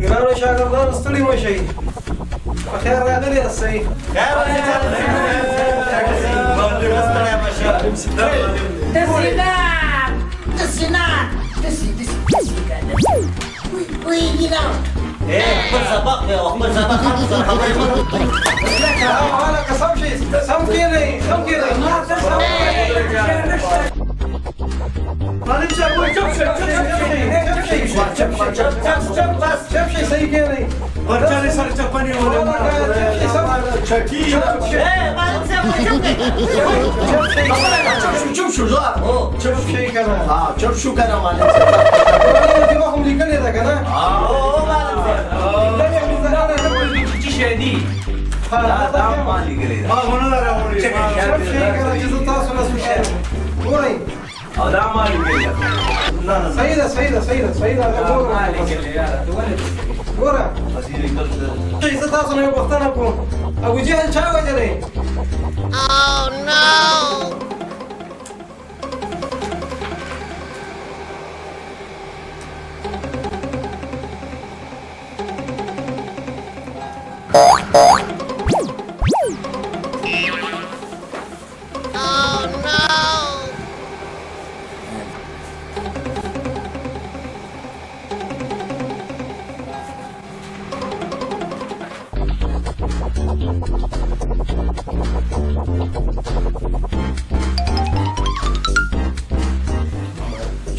ګرانو شاګردانو ستړي مه شئ په خیر راغلي یاستئ هلکه سم شئ سم کښېنئ سم کښېنئ معلم صاحب وایي چپ شئ چپ شئ صحیح کښېنئ ورچالې سره چپنې چټي چپ شو زوار چپ شئ که نه چپ شو که نه معلم دماغ هم لیکلې ده که نه چې شی دي دا ما لګلې ده هغه نه راوړي چپ شئ که نه چې زه تاسو نه سوچم ګورئ او دا ما لګلې ده صحیح ده ګوره زه تاسو نه یو پوښتنه کوم ابو جهل چا وژلی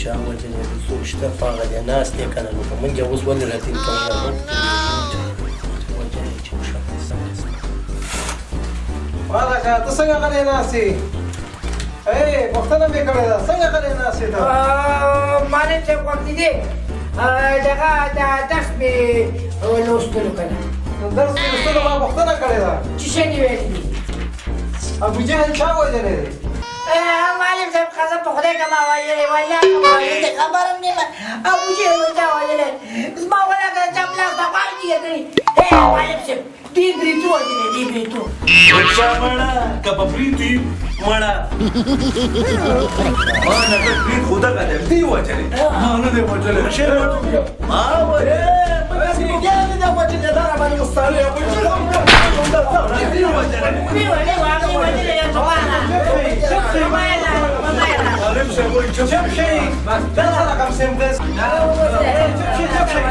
چا وجلې څوک شته په هغه دی ناست دی که نه نو په موږ یې اوس ولې راټینګ کوو هلکه ته څنګه غلی ناست یې پوښتنه مې کړې ده څنګه غلی ناست یې ته معلم صاحب وخت دی دغه دا درس مې لوستلو که نه درس مې لوستلو ما پوښتنه کړې ده چې شی دې ویلي دي ابو جهل چا وژلی دی معلم صاحب قسم په خدای که ما وژلی والله که ما وژلی خبره هم نه ابو جهل چا وژلی زما ولکه چپلاس ته غوږ یې کړي معلم صاحب دې بریتو وژلی دې بریتو چا مړه که په بریتو یي مړه ما نه که برید خدا که دی دی وجلې ما نه دی وجلې ما وجلې چپ شئ دا رقم سیم ده چپ شئ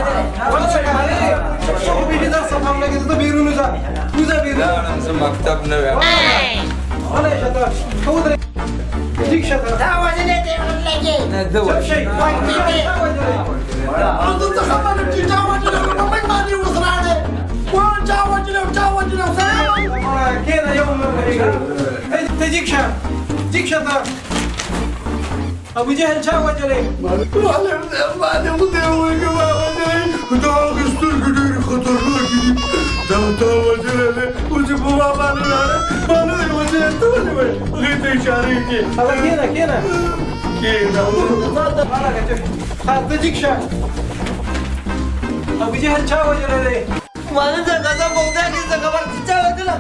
بیخي درس ته پام لګېده ته بیرون وځه وځه بیرون زه مکتب نه ویم غلی شه ته ته ودرې جګ شه ته دا وژلی دی لګې چپ شئ کېنه یو ته جګ شه ته ابو جهل چا وژلی معلم خدای وایي ما وجلې دا هغه سترګې ډېرې خطرناکې دي دا تا وجلی دی اوس چې په ما باندې راغلی ما نه دی وجلی ته ولې وایې هغې ته اشارې کړې هغه کېنه ته جګ شه ابو جهل چا وژلی دی معلم صاحب قسم په خدای کې څه خبر چا وژلی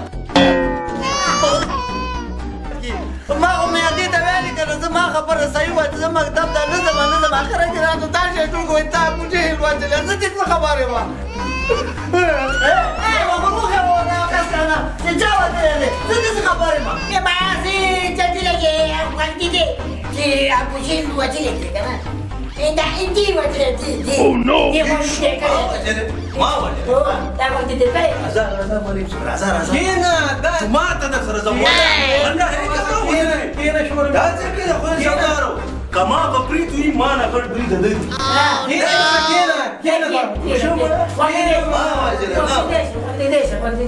ما خو مې هغې ته ویلې که نه زما خبره صحیح وه چې زه مکتب ته نه ځم اخره کې راته دا شی ټول وایي تا ابو جهل وژلی زه دې څه خبر یم مخلوق یې وونه کس که نه چې چا وژلی دی زه دې څه خبر یم بعضې چټي لګې وخت دی چې ابو جهل وژلی دی که نه دا دې وژلی دې دې وژلی دی که نه ما وجلې دا وخت دې کړی راځه معلم صاحب راځه کېنه ما ته درسره ځم کېنه شور دا څنګه ده خو شاګارو کما په پریتو یي ما نه کړ برید نه دي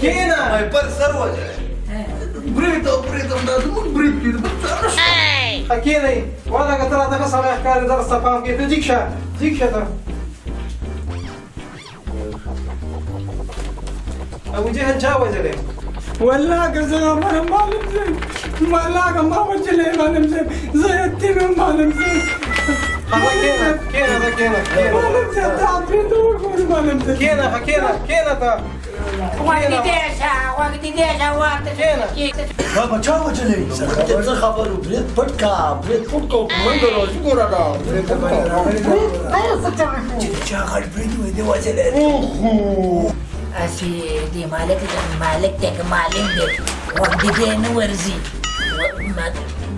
کېنه پر سر وځه برید دا زموږ برید کې د کېنه والا که ته راته ښه سړی ښکارې درس ته پام کوې ته جګ شه ته ابو جهل چا وژلی والله که زه معلم صاحب والله که ما وژلی معلم صاحب زه یتیم یم معلم صاحب هغه کېنه معلم صاحب ته عافیت وګورې معلم صاحب کېنه ته وخت دې شه دا بچا وجلې څه خبرو برید پټ کا منډه راځي ګوره دا چا غټ پرې دی دی وځلې اسی دی مالک ته معلم دی وخت دې نه ورزي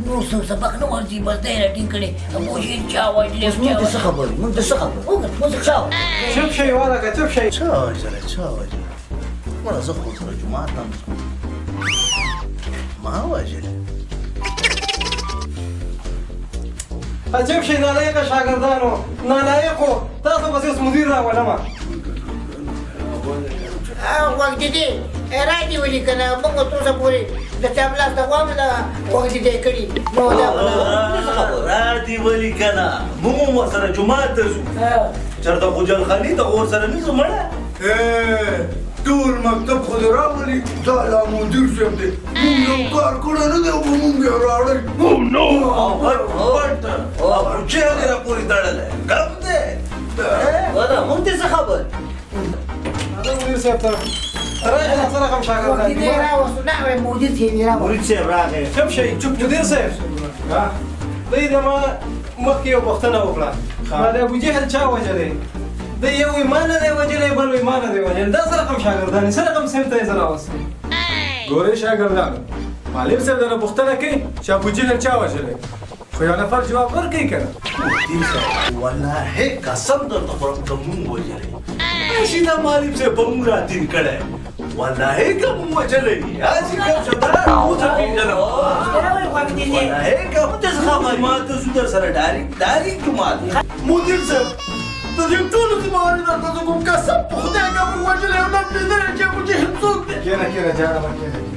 نو سبق نه ورزي بس دې راټینګ کړي ابوجي چا وایي موږ څه خبرې موږ څه خبرې موږ څه چوپ شي ولکه چوپ شي چا وځلې ولا زه خو سره جمعه ته ما وځلې عجب شي نالایقه شاګردانو نالایقو تاسو بس اوس مدیر راولم وخت دې راځي ولي کنه موږ تاسو پوری د چابلاس د غوام نه وخت دې کړی نو دا راځي ولي کنه موږ سره جمعه ته ځو چرته خو جل خالي ته اور سره نه زمړه ټول مکتب خو دې راولي دا لا مدیر صاحب دی موږ یو کار کړی نه دی او موږ یې راوړی او چې هغه پوری تړلې ګم دې ودا مونږ څه خبر دا مدیر صاحب ته راځه سره کوم وخت شاګردان دې راوستو نه مدیر ته نه راوستو مرید صاحب راغی چوپ شي چوپ مدیر صاحب دوی د ما مخکې یو پوښتنه وکړه ما د ابو جهل چا وجلې د یو ایمان نه دی وجلې بل ایمان نه دی وجلې دا سره کوم شاګردان سره کوم سیمه ته یې زرا وسه ګورې شاګردانو معلم صاحب درنه پوښتنه کوي چې ابو جهل چا وژلی خو یو نفر جواب ورکوي که نه مرید صاحب والله قسم درته خورم که مونږ وژلی شي دا معلم صاحب په مونږ راتین کړی والله که مونږ وژلی هسې کوم چې دا موږ پېژنم وخت دې والله که مونږ څه خبرې ما ته زو در سره ډارېک جومات مدیر صاحب ته دې ټولو زموارې درته زه کوم قسم په خدای که مونږ وژلی او نه پېژنې چې ابو جهل څوک دی کېنه جانه ما کېنه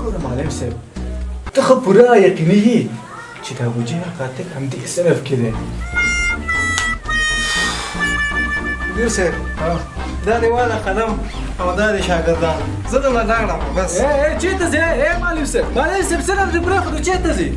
ګوره معلم صاحب ته خو پوره یقیني یې چې د ابو جهل قاتل همدې صنف کې دی مدیر صاحب دا دی والا قلم او دا دی شاګردان زه درنه لاړم بس چېرته ځې معلم صاحب څنګه دې پرېښودو چېرته ځې